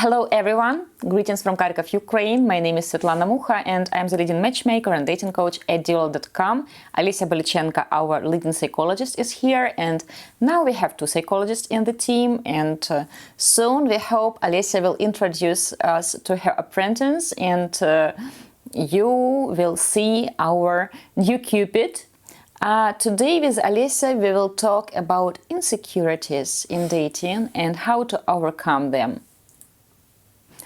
Hello everyone, greetings from Kharkiv, Ukraine. My name is Svetlana Mucha and I'm the leading matchmaker and dating coach at Diolli.com. Diolli.com, our leading psychologist, is here, and now we have two psychologists in the team, and soon we hope Alessia will introduce us to her apprentice, and you will see our new Cupid. Today with Alessia we will talk about insecurities in dating and how to overcome them.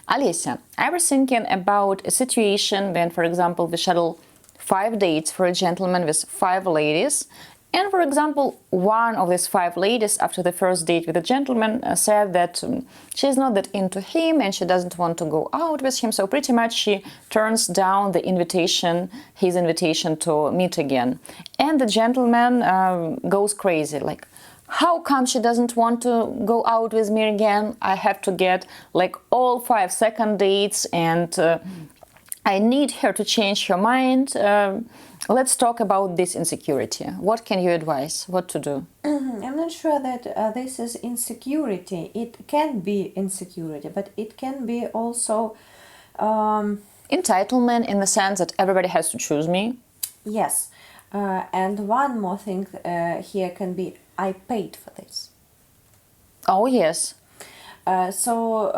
Alessia, I was thinking about a situation when, for example, we schedule 5 dates for a gentleman with 5 ladies, and, for example, one of these 5 ladies after the first date with a gentleman said that she's not that into him and she doesn't want to go out with him, so pretty much she turns down the invitation, his invitation to meet again. And the gentleman goes crazy, like, how come she doesn't want to go out with me again? I have to get like all 5 second dates, and I need her to change her mind. Let's talk about this insecurity. What can you advise? What to do? I'm not sure that this is insecurity. It can be insecurity, but it can be also entitlement, in the sense that everybody has to choose me. Yes. And one more thing here can be, I paid for this. Oh, yes. So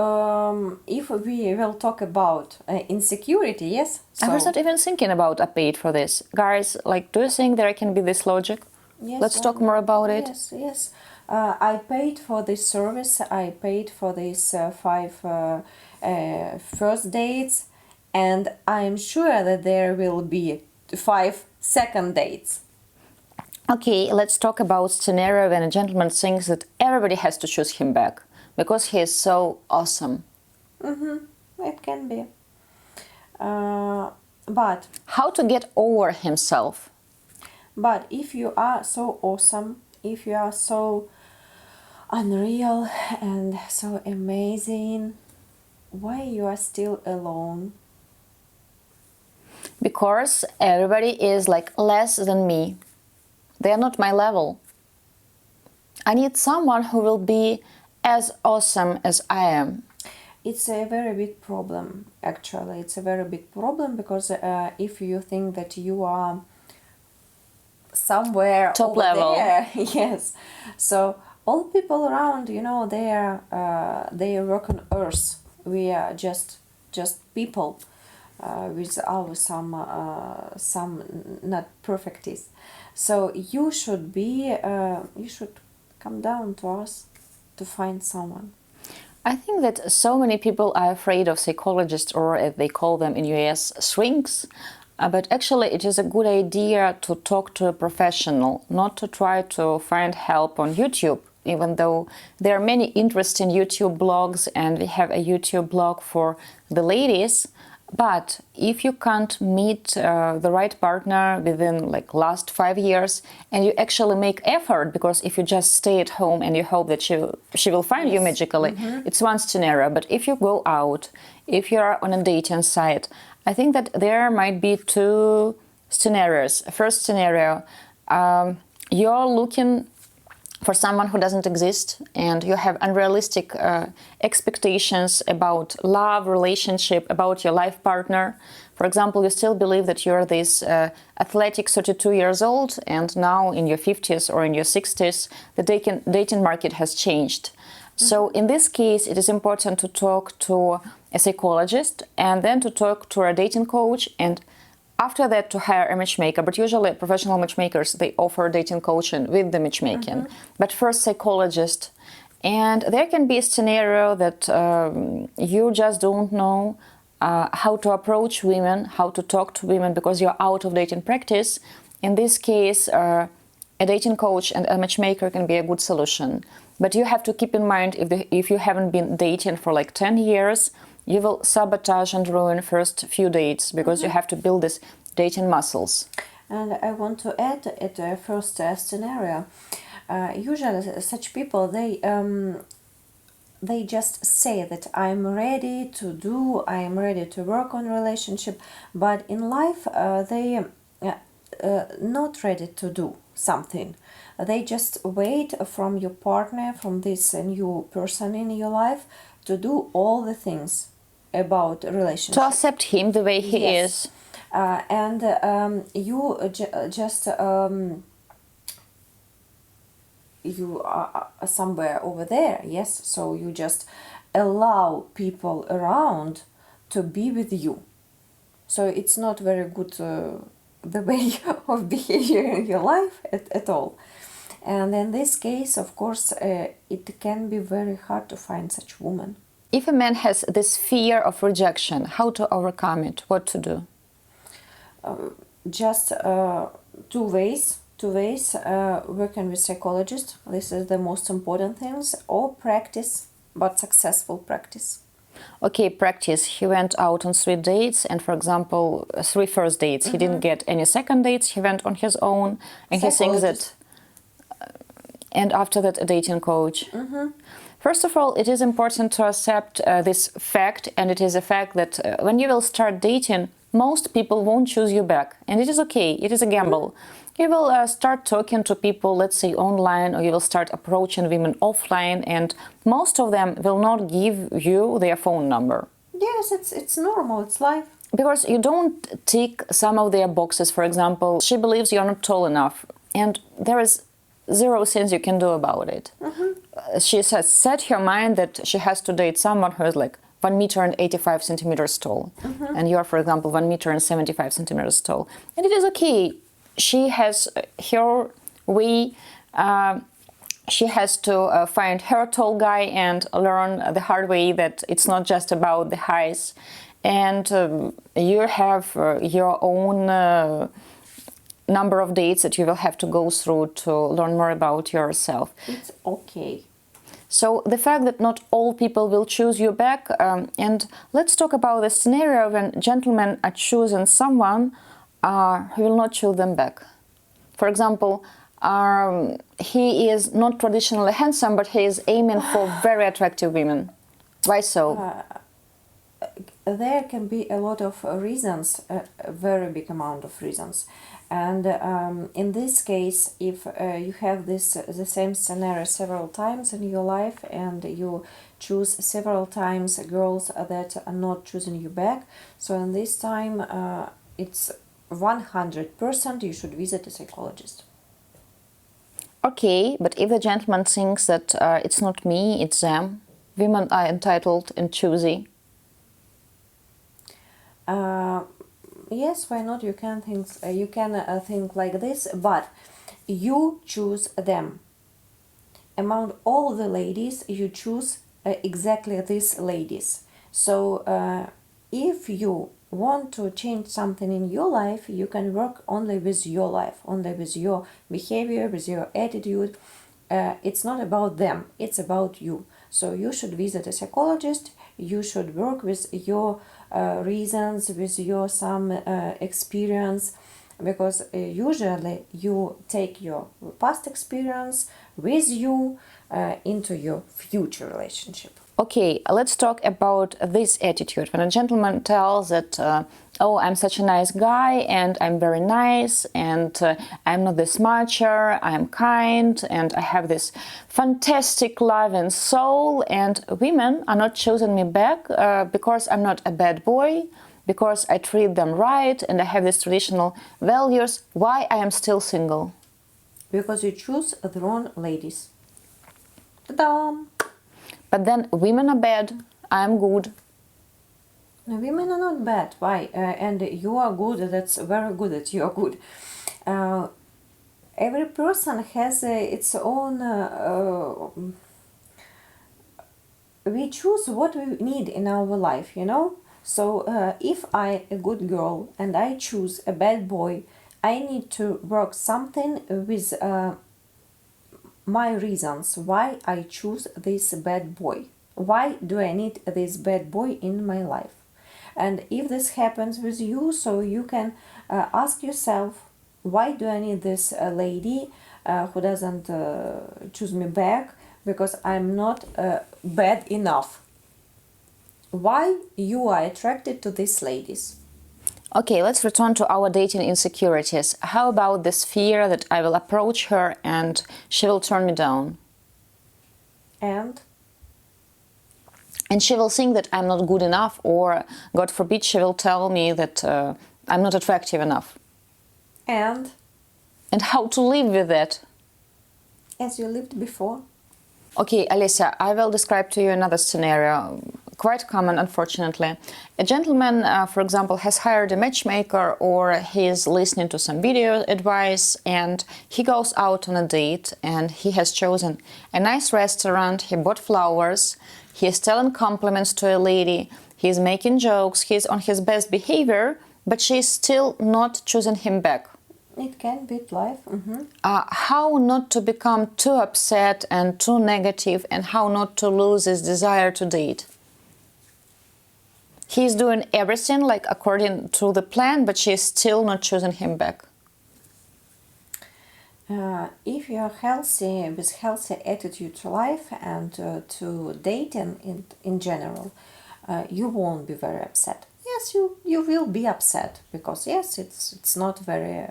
if we will talk about insecurity, yes. So, I was not even thinking about I paid for this. Guys, like, do you think there can be this logic? yes, Let's talk more about it. Yes. I paid for this service. I paid for these 5 first dates, and I'm sure that there will be 5 second dates. Okay, let's talk about scenario when a gentleman thinks that everybody has to choose him back because he is so awesome. It can be. But how to get over himself? But if you are so awesome, if you are so unreal and so amazing, why you are still alone? Because everybody is like less than me. They are not my level. I need someone who will be as awesome as I am. It's a very big problem, actually. It's a very big problem because if you think that you are somewhere top over level there, yes. So all people around, you know, they work on Earth. We are just people with our some not perfecties. So you should come down to us to find someone. I think that so many people are afraid of psychologists, or as they call them in US, shrinks. But actually it is a good idea to talk to a professional, not to try to find help on YouTube, even though there are many interesting YouTube blogs, and we have a YouTube blog for the ladies. But if you can't meet the right partner within like last 5 years, and you actually make effort, because if you just stay at home and you hope that she will find you magically, it's one scenario. But if you go out, if you are on a dating site, I think that there might be 2 scenarios. First scenario, you're looking for someone who doesn't exist, and you have unrealistic expectations about love, relationship, about your life partner. For example, you still believe that you're this athletic 32 years old, and now in your 50s or in your 60s, the dating market has changed. So in this case, it is important to talk to a psychologist, and then to talk to a dating coach, and after that to hire a matchmaker. But usually professional matchmakers, they offer dating coaching with the matchmaking. But first psychologist. And there can be a scenario that you just don't know how to approach women, how to talk to women, because you're out of dating practice. In this case, a dating coach and a matchmaker can be a good solution. But you have to keep in mind, if you haven't been dating for like 10 years, you will sabotage and ruin first few dates, because you have to build this dating muscles. And I want to add at the first scenario, usually such people, they just say that I'm ready to work on relationship, but in life they not ready to do. something. They just wait from your partner, from this new person in your life, to do all the things about relationship. To accept him the way he is. And you just you are somewhere over there, yes, so you just allow people around to be with you. So it's not very good the way of behavior in your life at all. And in this case, of course, it can be very hard to find such woman. If a man has this fear of rejection, how to overcome it? What to do? Just two ways. Working with psychologist. This is the most important things. Or practice, but successful practice. Okay, practice. He went out on 3 dates, and for example, 3 first dates. He didn't get any second dates. He went on his own, and he thinks that. And after that, a dating coach. First of all, it is important to accept this fact, and it is a fact that when you will start dating, most people won't choose you back, and it is okay. It is a gamble. You will start talking to people, let's say online, or you will start approaching women offline, and most of them will not give you their phone number. Yes, it's normal, it's life. Because you don't tick some of their boxes. For example, she believes you're not tall enough, and there is zero sense you can do about it. She has set her mind that she has to date someone who is like 1 meter and 85 centimeters tall, and you are, for example, 1 meter and 75 centimeters tall, and it is okay. She has her way. She has to find her tall guy and learn the hard way that it's not just about the highs, and you have your own number of dates that you will have to go through to learn more about yourself. It's okay. So the fact that not all people will choose you back, and let's talk about the scenario when gentlemen are choosing someone who will not choose them back. For example, he is not traditionally handsome, but he is aiming for very attractive women. Why so? There can be a lot of reasons, a very big amount of reasons. And in this case, if you have the same scenario several times in your life, and you choose several times girls that are not choosing you back, so in this time it's 100% you should visit a psychologist. Okay, but if the gentleman thinks that it's not me, it's them, women are entitled and choosy. Yes, why not? You can think like this, but you choose them. Among all the ladies, you choose exactly these ladies. So if you want to change something in your life, you can work only with your life, only with your behavior, with your attitude. It's not about them, it's about you. So you should visit a psychologist, you should work with your reasons, with your some experience, because usually you take your past experience with you into your future relationship. Okay, let's talk about this attitude. When a gentleman tells that, oh, I'm such a nice guy, and I'm very nice, and I'm not this macho, I'm kind, and I have this fantastic love and soul, and women are not choosing me back because I'm not a bad boy, because I treat them right, and I have these traditional values. Why I am still single? Because you choose the wrong ladies. Ta-da! But then women are bad, I'm good. Women are not bad. Why? And you are good. That's very good that you are good. Every person has its own. We choose what we need in our life, you know. So if I a good girl and I choose a bad boy, I need to work something with my reasons why I choose this bad boy. Why do I need this bad boy in my life? And if this happens with you, so you can ask yourself, why do I need this lady who doesn't choose me back? Because I'm not bad enough. Why you are attracted to these ladies? Okay, let's return to our dating insecurities. How about this fear that I will approach her and she will turn me down? And she will think that I'm not good enough, or, God forbid, she will tell me that I'm not attractive enough. And how to live with that? as you lived before. Okay, Alicia, I will describe to you another scenario, quite common, unfortunately. A gentleman, for example, has hired a matchmaker, or he is listening to some video advice, and he goes out on a date, and he has chosen a nice restaurant, he bought flowers, he is telling compliments to a lady, he is making jokes, he is on his best behavior, but she is still not choosing him back. It can be life. How not to become too upset and too negative, and how not to lose his desire to date? He's doing everything like according to the plan, but she's still not choosing him back. If you're healthy, with healthy attitude to life and to dating in general, you won't be very upset. Yes, you will be upset, because yes, it's not very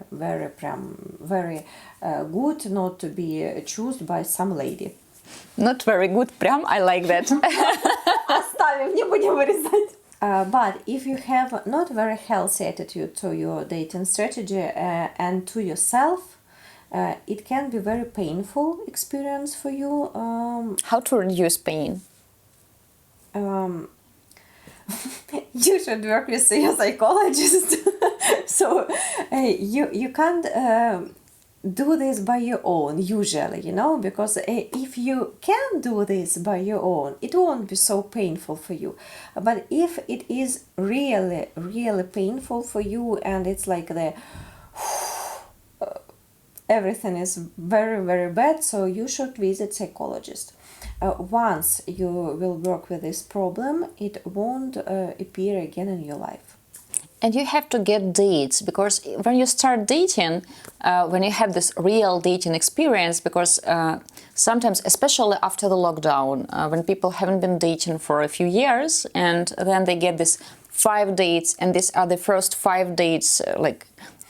good not to be chosen by some lady. Not very good, прям, I like that. Оставим, не будем вырезать. But if you have not very healthy attitude to your dating strategy and to yourself, it can be very painful experience for you. How to reduce pain? You should work with your psychologist. So you can't do this by your own usually, because if you can do this by your own, it won't be so painful for you. But if it is really painful for you, and it's like everything is very bad, so you should visit psychologist. Once you will work with this problem, it won't appear again in your life. And you have to get dates, because when you start dating, when you have this real dating experience, because sometimes, especially after the lockdown, when people haven't been dating for a few years, and then they get this 5 dates, and these are the first 5 dates, like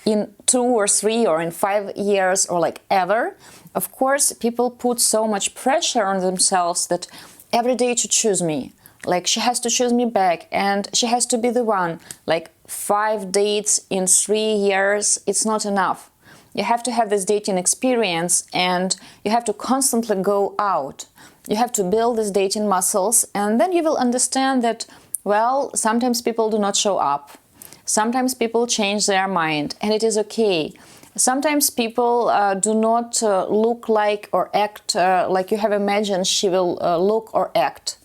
in 2 or 3 or in 5 years, or like ever, of course, people put so much pressure on themselves that every day to choose me. Like, she has to choose me back, and she has to be the one. Like, 5 dates in 3 years, it's not enough. You have to have this dating experience, and you have to constantly go out. You have to build these dating muscles, and then you will understand that, well, sometimes people do not show up. Sometimes people change their mind, and it is okay. Sometimes people do not look like or act like you have imagined she will look or act.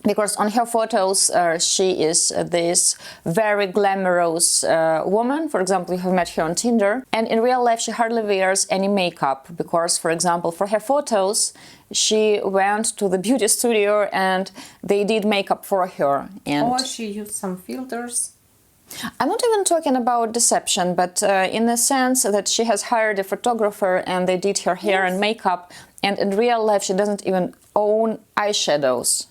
Because on her photos, she is this very glamorous woman. For example, you have met her on Tinder. And in real life, she hardly wears any makeup. Because, for example, for her photos, she went to the beauty studio and they did makeup for her. And or she used some filters. I'm not even talking about deception, but in the sense that she has hired a photographer and they did her hair and makeup. And in real life, she doesn't even own eyeshadows.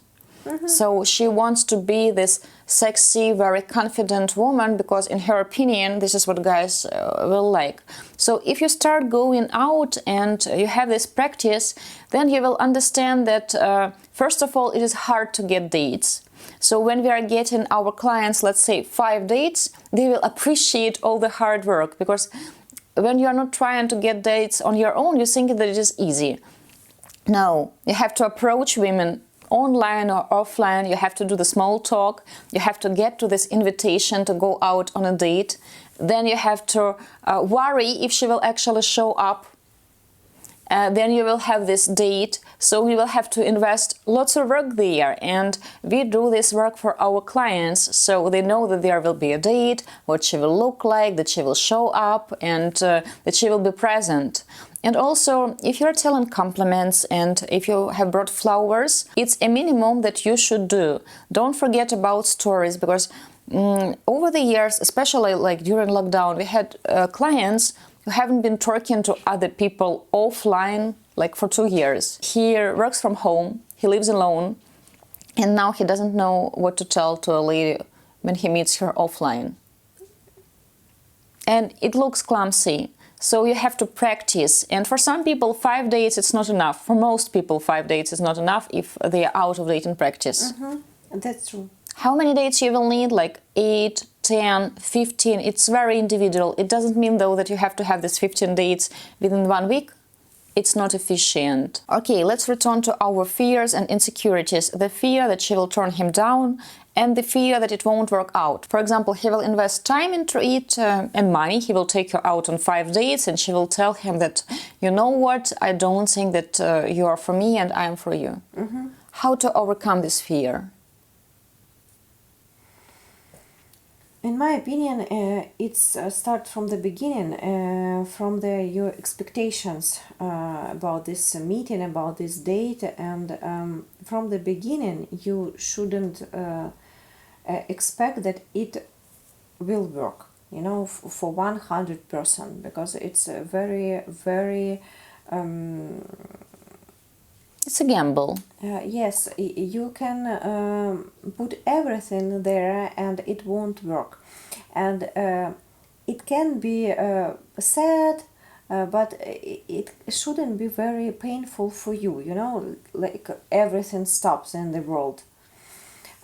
So she wants to be this sexy, very confident woman, because in her opinion, this is what guys will like. So if you start going out and you have this practice, then you will understand that, first of all, it is hard to get dates. So when we are getting our clients, let's say 5 dates, they will appreciate all the hard work, because when you are not trying to get dates on your own, you think that it is easy. No, you have to approach women online or offline. You have to do the small talk. You have to get to this invitation to go out on a date. Then you have to worry if she will actually show up. Then you will have this date, so we will have to invest lots of work there, and we do this work for our clients, so they know that there will be a date, what she will look like, that she will show up, and that she will be present. And also, if you're telling compliments and if you have brought flowers, it's a minimum that you should do. Don't forget about stories, because over the years, especially like during lockdown, we had clients who haven't been talking to other people offline like for 2 years. He works from home, he lives alone, and now he doesn't know what to tell to a lady when he meets her offline. and it looks clumsy. So you have to practice. And for some people, 5 dates it's not enough. For most people, 5 dates is not enough if they are out of dating practice. That's true. How many dates you will need? Like 8, 10, 15. It's very individual. It doesn't mean, though, that you have to have these 15 dates within 1 week. It's not efficient. Okay, let's return to our fears and insecurities. The fear that she will turn him down and the fear that it won't work out. For example, he will invest time into it and money. He will take her out on 5 dates and she will tell him that, you know what, I don't think that you are for me and I am for you. How to overcome this fear? In my opinion, it's start from the beginning, from your expectations about this meeting, about this date, and from the beginning you shouldn't expect that it will work, you know, for 100%, because it's a very, very it's a gamble. Yes, you can put everything there and it won't work. And it can be sad, but it shouldn't be very painful for you, you know, like everything stops in the world.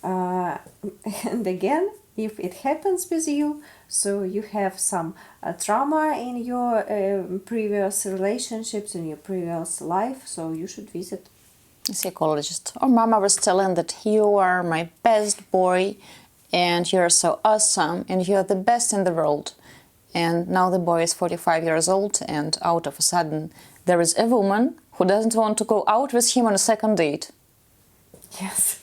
And again, if it happens with you, so you have some trauma in your previous relationships, in your previous life, so you should visit a psychologist. Or mama was telling that you are my best boy and you're so awesome and you're the best in the world. And now the boy is 45 years old and out of a sudden there is a woman who doesn't want to go out with him on a second date. Yes.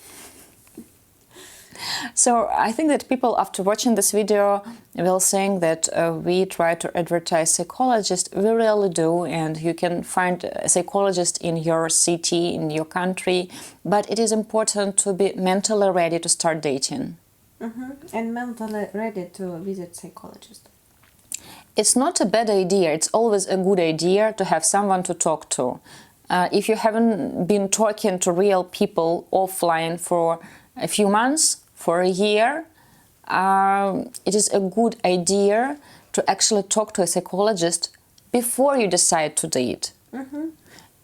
So I think that people, after watching this video, will saying that we try to advertise psychologists. We really do, and you can find a psychologist in your city, in your country. But it is important to be mentally ready to start dating. And mentally ready to visit psychologist. It's not a bad idea. It's always a good idea to have someone to talk to. If you haven't been talking to real people offline for a few months, for a year, it is a good idea to actually talk to a psychologist before you decide to date.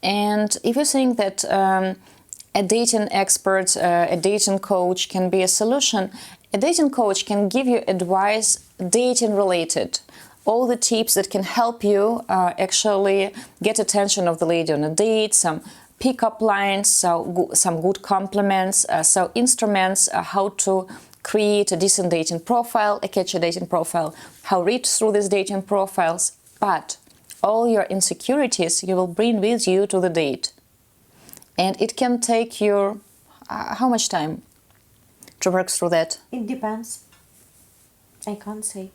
And if you think that a dating expert, a dating coach can be a solution, a dating coach can give you advice dating related. All the tips that can help you actually get attention of the lady on a date, some pick-up lines, some good compliments, so instruments, how to create a decent dating profile, a catchy dating profile, how read through these dating profiles. But all your insecurities you will bring with you to the date. And it can take you how much time to work through that? It depends. I can't say.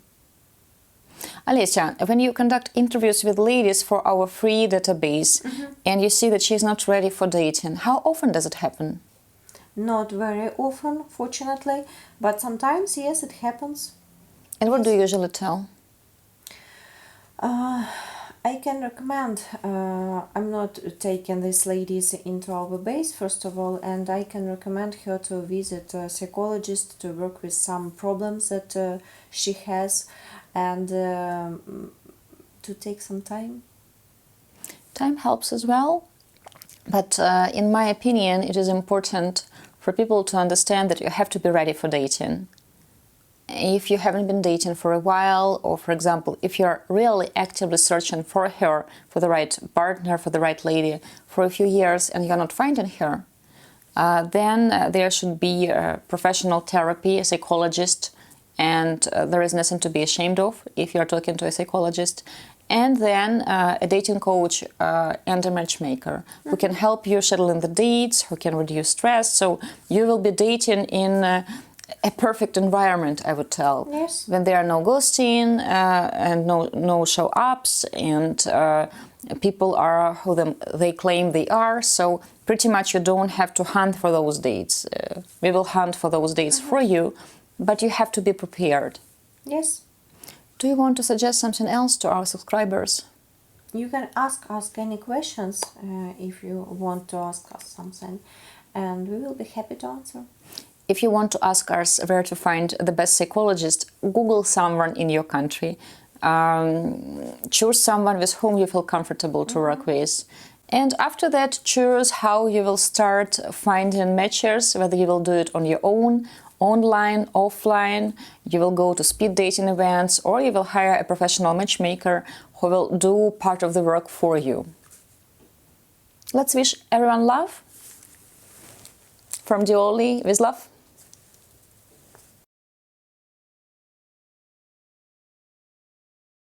Alicia, when you conduct interviews with ladies for our free database and you see that she's not ready for dating, how often does it happen? Not very often, fortunately, but sometimes, yes, it happens. And what do you usually tell? I can recommend, I'm not taking these ladies into our base, first of all, and I can recommend her to visit a psychologist to work with some problems that she has, and to take some time. Time helps as well, but in my opinion, it is important for people to understand that you have to be ready for dating. If you haven't been dating for a while, or for example, if you're really actively searching for her, for the right partner, for the right lady, for a few years and you're not finding her, then there should be a professional therapy, a psychologist, and there is nothing to be ashamed of if you're talking to a psychologist. And then a dating coach and a matchmaker who can help you schedule in the dates, who can reduce stress. So you will be dating in a perfect environment, I would tell. Yes. When there are no ghosting and no show-ups, and people are who they claim they are. So pretty much you don't have to hunt for those dates. We will hunt for those dates for you, but you have to be prepared. Yes. Do you want to suggest something else to our subscribers? You can ask us any questions if you want to ask us something, and we will be happy to answer. If you want to ask us where to find the best psychologist, Google someone in your country. choose someone with whom you feel comfortable to work with. And after that, choose how you will start finding matches, whether you will do it on your own, online, offline, you will go to speed dating events, or you will hire a professional matchmaker who will do part of the work for you. Let's wish everyone love. From Diolli, with love.